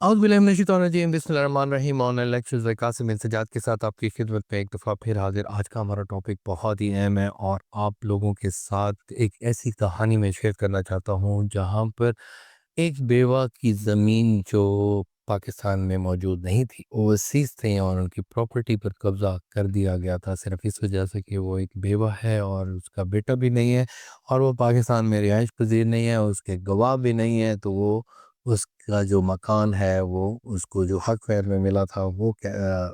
औज़ुबिल्लाहि बिस्मिल्लाहिर्रहमानिर्रहीम। Online lectures bye Qasim इंसजाद के साथ आपकी खिदमत में एक दफ़ा फिर हाज़िर। आज का हमारा टॉपिक बहुत ही अहम है और आप लोगों के साथ एक ऐसी कहानी मैं शेयर करना चाहता हूँ जहाँ पर एक बेवा की ज़मीन जो पाकिस्तान में मौजूद नहीं थी, ओवरसीज़ थी और उनकी प्रॉपर्टी पर कब्ज़ा कर दिया गया था सिर्फ़ इस वजह से कि वो एक बेवा है और उसका बेटा भी नहीं है और वो पाकिस्तान में रिहाइश पज़ीर नहीं है, उसके गवाह भी नहीं है। तो वो उसका जो मकान है वो उसको जो हक फ़ैर में मिला था वो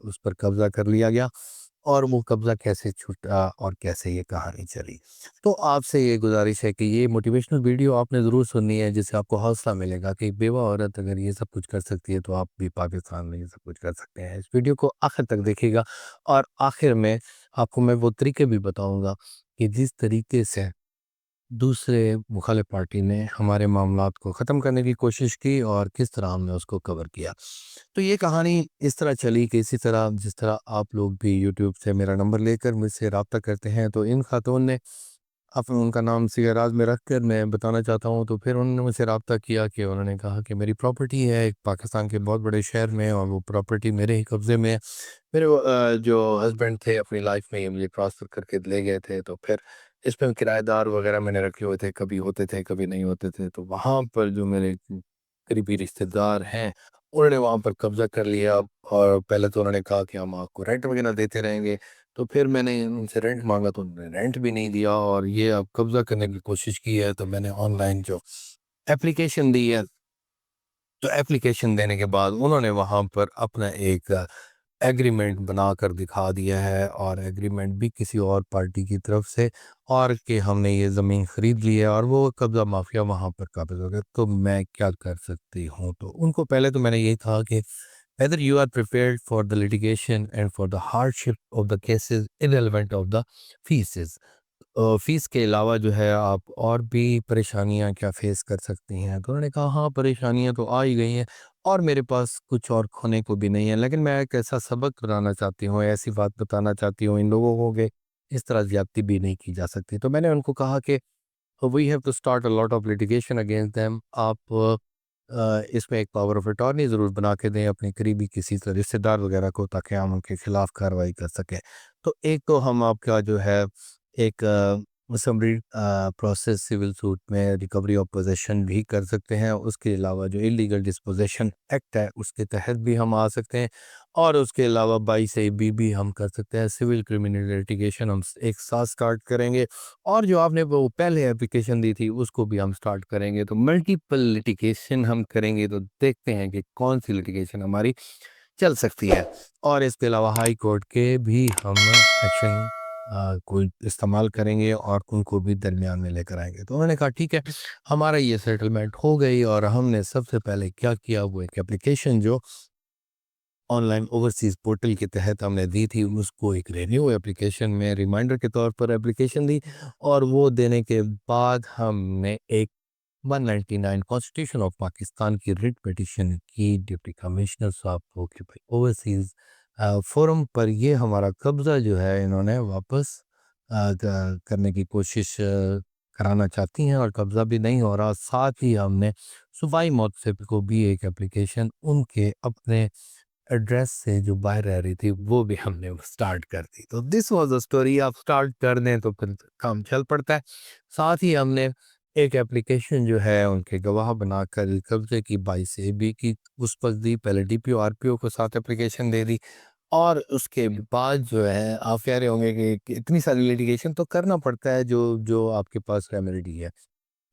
उस पर कब्ज़ा कर लिया गया और वो कब्ज़ा कैसे छूटा और कैसे ये कहानी चली। तो आपसे ये गुज़ारिश है कि ये मोटिवेशनल वीडियो आपने ज़रूर सुननी है, जिससे आपको हौसला मिलेगा कि बेवा औरत अगर ये सब कुछ कर सकती है तो आप भी पाकिस्तान में ये सब कुछ कर सकते हैं। इस वीडियो को आखिर तक देखिएगा और आखिर में आपको मैं वो तरीके भी बताऊँगा कि जिस तरीके से दूसरे मुखालिफ पार्टी ने हमारे मामलात को ख़त्म करने की कोशिश की और किस तरह हमने उसको कवर किया। तो ये कहानी इस तरह चली कि इसी तरह जिस तरह आप लोग भी यूट्यूब से मेरा नंबर लेकर मुझसे रब्ता करते हैं, तो इन खातून ने अपना उनका नाम सिगा राज में रख कर मैं बताना चाहता हूँ। तो फिर उन्होंने मुझसे रब्ता किया कि उन्होंने कहा कि मेरी प्रॉपर्टी है एक पाकिस्तान के बहुत बड़े शहर में और वो प्रॉपर्टी मेरे ही कब्ज़े में है। मेरे जो हस्बैंड थे अपनी लाइफ में ये मुझे ट्रांसफ़र करके ले गए थे, तो फिर इसमें किराएदार वगैरह मैंने रखे हुए थे, कभी होते थे कभी नहीं होते थे। तो वहाँ पर जो मेरे करीबी रिश्तेदार हैं उन्होंने वहाँ पर कब्ज़ा कर लिया और पहले तो उन्होंने कहा कि हम आपको रेंट वगैरह देते रहेंगे। तो फिर मैंने उनसे रेंट मांगा तो उन्होंने रेंट भी नहीं दिया और ये अब कब्ज़ा करने की कोशिश की है। तो मैंने ऑनलाइन जो एप्लीकेशन दी है, तो एप्लीकेशन देने के बाद उन्होंने वहाँ पर अपना एक एग्रीमेंट बनाकर दिखा दिया है और एग्रीमेंट भी किसी और पार्टी की तरफ से, और कि हमने ये ज़मीन ख़रीद ली है और वो कब्ज़ा माफिया वहाँ पर काबिज़ हो गया। तो मैं क्या कर सकती हूँ? तो उनको पहले तो मैंने यही कहा कि whether you are prepared for the litigation and for the hardship of the cases irrelevant of the fees. Fees के अलावा जो है आप और भी परेशानियाँ क्या फ़ेस कर सकती हैं? तो उन्होंने कहा हाँ, परेशानियाँ तो आ ही गई हैं और मेरे पास कुछ और खोने को भी नहीं है, लेकिन मैं एक ऐसा सबक बताना चाहती हूँ, ऐसी बात बताना चाहती हूँ इन लोगों को कि इस तरह ज़्यादती भी नहीं की जा सकती। तो मैंने उनको कहा कि we have to start a lot of litigation against them. आप इसमें एक पावर ऑफ अटॉर्नी ज़रूर बना के दें अपने करीबी किसी रिश्तेदार वगैरह को, ताकि हम उनके खिलाफ कार्रवाई कर सकें। तो एक तो हम आपका जो है एक समरी प्रोसेस सिविल सूट में रिकवरी ऑफ पोजेशन भी कर सकते हैं। उसके अलावा जो इलीगल डिस्पोजेशन एक्ट है उसके तहत भी हम आ सकते हैं और उसके अलावा 22A भी हम कर सकते हैं। सिविल क्रिमिनल लिटिगेशन हम एक साथ स्टार्ट करेंगे और जो आपने वो पहले एप्लीकेशन दी थी उसको भी हम स्टार्ट करेंगे। तो मल्टीपल लिटिगेशन हम करेंगे, तो देखते हैं कि कौन सी लिटिगेशन हमारी चल सकती है। और इसके अलावा हाई कोर्ट के भी हम एक्शन को इस्तेमाल करेंगे और उनको भी दरमियान में लेकर आएंगे। तो उन्होंने कहा ठीक है, हमारा ये सेटलमेंट हो गई। और हमने सबसे पहले क्या किया, वो एक एप्लीकेशन जो ऑनलाइन ओवरसीज़ पोर्टल के तहत हमने दी थी, उसको एक रिन्यू एप्लीकेशन में रिमाइंडर के तौर पर एप्लीकेशन दी और वो देने के बाद हमने एक 199 कॉन्स्टिट्यूशन ऑफ पाकिस्तान की रिट पिटीशन की डिप्टी कमिश्नर साहब को कि भाई ओवरसीज़ फोरम पर ये हमारा कब्ज़ा जो है इन्होंने वापस करने की कोशिश कराना चाहती हैं और कब्ज़ा भी नहीं हो रहा। साथ ही हमने सूबाई मौतसिब को भी एक एप्लीकेशन उनके अपने एड्रेस से जो बाहर रह रही थी वो भी हमने स्टार्ट कर दी। तो दिस वाज द स्टोरी। आप स्टार्ट कर दें तो फिर काम चल पड़ता है। साथ ही हमने एक एप्लीकेशन जो है उनके गवाह बनाकर कब्जे की 22 AB की उस पर दी। पहले डीपीओ आरपीओ को साथ एप्लीकेशन दे दी और उसके बाद जो है आप कह रहे होंगे कि इतनी सारी लिटिगेशन तो करना पड़ता है, जो जो आपके पास रेमेडी है।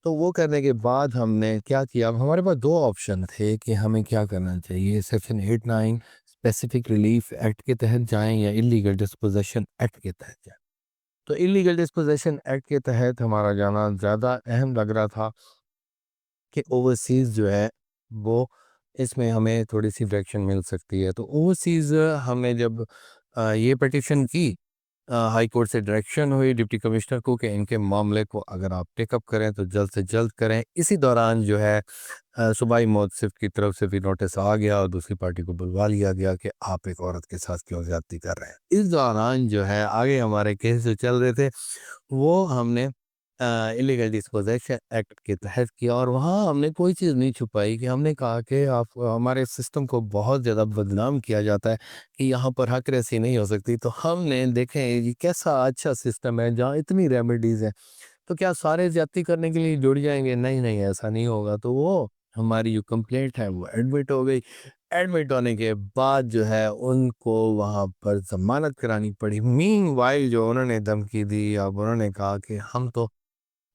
तो वो करने के बाद हमने क्या किया, अब हमारे पास 2 ऑप्शन थे कि हमें क्या करना चाहिए। सेक्शन 89 स्पेसिफिक रिलीफ एक्ट के तहत जाएँ या इल्लीगल डिस्पोज़ेशन एक्ट के तहत जाएँ। तो इल्लीगल डिस्पोज़ेशन एक्ट के तहत हमारा जाना ज़्यादा अहम लग रहा था कि ओवरसीज़ जो है वो इसमें हमें थोड़ी-सी डायरेक्शन मिल सकती है। तो ओवरसीज़ हमने जब ये पिटीशन की, हाई कोर्ट से डायरेक्शन हुई डिप्टी कमिश्नर को कि इनके मामले को अगर आप टेकअप करें तो जल्द से जल्द करें। इसी दौरान जो है सूबाई मौतसिफ की तरफ से भी नोटिस आ गया और दूसरी पार्टी को बुलवा लिया गया कि आप एक औरत के साथ क्यों ज़्यादती कर रहे हैं। इस दौरान जो है आगे हमारे केस जो चल रहे थे वो हमने इलीगल डिस्पोजेशन एक्ट के तहत किया, और वहाँ हमने कोई चीज़ नहीं छुपाई कि हमने कहा कि आप हमारे सिस्टम को बहुत ज़्यादा बदनाम किया जाता है कि यहाँ पर हक रेसी नहीं हो सकती। तो हमने देखें ये कैसा अच्छा सिस्टम है जहाँ इतनी रेमेडीज़ हैं, तो क्या सारे ज़्यादती करने के लिए जुड़ जाएँगे? नहीं, नहीं, ऐसा नहीं होगा। तो वो हमारी जो कंप्लेंट है वो एडमिट हो गई। एडमिट होने के बाद जो है उनको वहाँ पर ज़मानत करानी पड़ी। मीनवाइल जो उन्होंने धमकी दी, अब उन्होंने कहा कि हम तो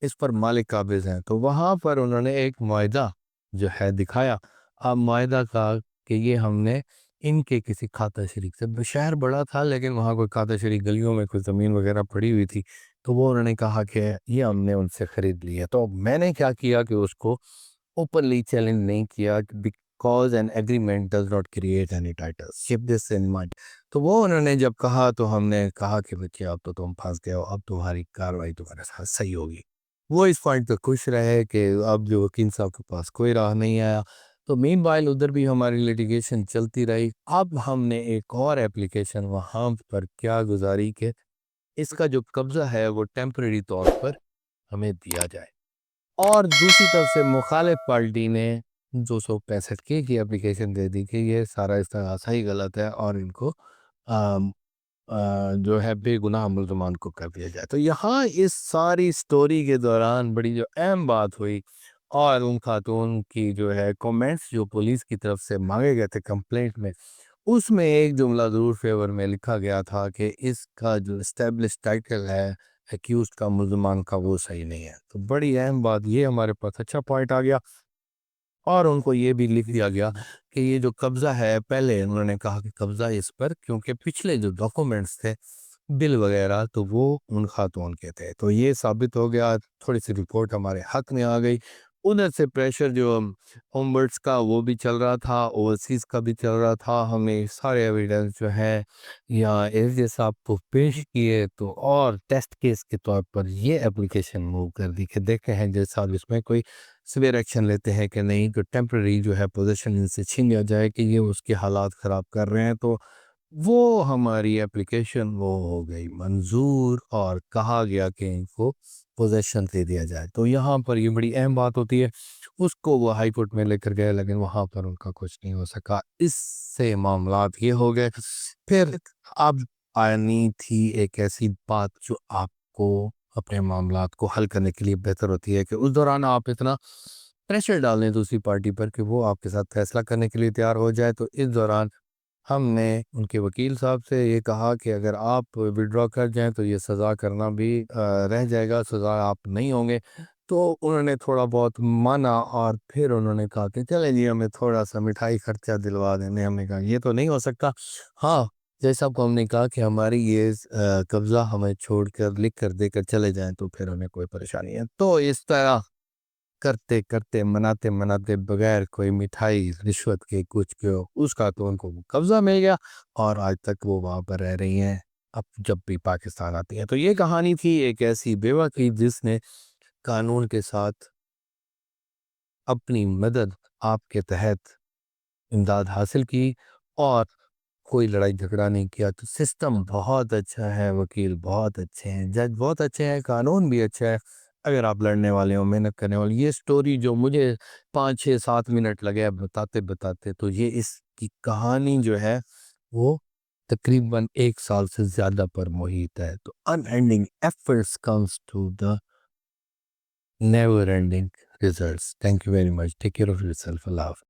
इस पर मालिक काबिज़ हैं। तो वहाँ पर उन्होंने एक मुआहिदा जो है दिखाया। अब मुआहिदा कहा कि ये हमने इनके किसी खाता शरीक से, शहर बड़ा था लेकिन वहाँ कोई खाता शरीक गलियों में कोई ज़मीन वगैरह पड़ी हुई थी। तो वो उन्होंने कहा कि ये हमने उनसे खरीद ली है। तो मैंने क्या किया कि उसको ओपनली चैलेंज नहीं किया, because an agreement does not create any titles, keep this in mind. तो वो उन्होंने जब कहा तो हमने कहा कि बच्चे अब तो तुम फँस गए हो, अब तुम्हारी कार्रवाई तुम्हारे साथ सही होगी। वो इस पॉइंट पे खुश रहे कि अब जो वकील साहब के पास कोई राह नहीं आया। तो मीनवाइल उधर भी हमारी लिटिगेशन चलती रही। अब हमने एक और एप्लीकेशन वहाँ पर क्या गुज़ारी कि इसका जो कब्ज़ा है वो टेम्परेरी तौर पर हमें दिया जाए। और दूसरी तरफ से मुखालिफ पार्टी ने 265 के की एप्लीकेशन दे दी कि ये सारा इस्तेगासा ही गलत है और इनको अम, जो है बेगुनाह मुल्ज़मान को कर दिया जाए। तो यहाँ इस सारी स्टोरी के दौरान बड़ी जो अहम बात हुई, और उन खातून की जो है कमेंट्स जो पुलिस की तरफ से मांगे गए थे कंप्लेंट में, उसमें एक जुमला ज़रूर फेवर में लिखा गया था कि इसका जो एस्टेब्लिश टाइटल है एक्यूज़ का, मुल्ज़मान का, वो सही नहीं है। तो बड़ी अहम बात ये हमारे पास अच्छा पॉइंट आ गया। और उनको ये भी लिख दिया गया कि ये जो कब्ज़ा है, पहले उन्होंने कहा कि कब्ज़ा इस पर, क्योंकि पिछले जो डॉक्यूमेंट्स थे, बिल वगैरह, तो वो उन खातून के थे। तो ये साबित हो गया, थोड़ी-सी रिपोर्ट हमारे हक़ में आ गई। उधर से प्रेशर जो ओम्बड्स का वो भी चल रहा था, ओवरसीज़ का भी चल रहा था। हमें सारे एविडेंस जो हैं या एसजे साहब को पेश किए, तो और टेस्ट केस के तौर पर ये एप्लीकेशन मूव कर दी कि देखते हैं जज साहब इसमें कोई सीवियर एक्शन लेते हैं कि नहीं, तो टेम्परेरी जो है पोजीशन इनसे छीन लिया जाए कि ये उसके हालात ख़राब कर रहे हैं। तो वो हमारी एप्लीकेशन वो हो गई मंजूर, और कहा गया कि इनको पोजीशन दे दिया जाए। तो यहाँ पर ये बड़ी अहम बात होती है। उसको वो हाई कोर्ट में लेकर गए लेकिन वहाँ पर उनका कुछ नहीं हो सका। इससे मामलात ये हो गए। फिर अब आनी थी एक ऐसी बात जो आपको अपने मामलात को हल करने के लिए बेहतर होती है कि उस दौरान आप इतना प्रेशर डाल दें दूसरी पार्टी पर कि वो आपके साथ फैसला करने के लिए तैयार हो जाए। तो इस दौरान हमने उनके वकील साहब से ये कहा कि अगर आप विड्रॉ कर जाएँ तो ये सज़ा करना भी रह जाएगा, सज़ा आप नहीं होंगे। तो उन्होंने थोड़ा बहुत माना, और फिर उन्होंने कहा कि चलें जी, हमें थोड़ा-सा मिठाई खर्चा दिलवा दें। हमने कहा ये तो नहीं हो सकता। हाँ, जैसा आपको हमने कहा कि हमारी ये कब्ज़ा हमें छोड़कर लिख कर देकर चले जाएँ तो फिर हमें कोई परेशानी है। तो इस तरह करते-करते, मनाते-मनाते, बगैर कोई मिठाई, रिश्वत के, कुछ के, उसका तो उनको कब्ज़ा मिल गया, और आज तक वो वहाँ पर रह रही हैं, अब जब भी पाकिस्तान आती हैं। तो ये कहानी थी एक ऐसी बेवा की जिसने कानून के साथ अपनी मदद आपके तहत इमदाद हासिल की, और कोई लड़ाई झगड़ा नहीं किया। तो सिस्टम बहुत अच्छा है, वकील बहुत अच्छे हैं, जज बहुत अच्छे हैं, कानून भी अच्छा है। अगर आप लड़ने वाले हो, मेहनत करने वाले, ये स्टोरी जो मुझे 5, 6, 7 मिनट लगे बताते-बताते, तो ये इसकी कहानी जो है वो तकरीबन 1 साल से ज़्यादा पर मुहित है। तो unending efforts comes to the never ending results. Thank you very much. Take care of yourself. अल्लाह हाफ़िज़।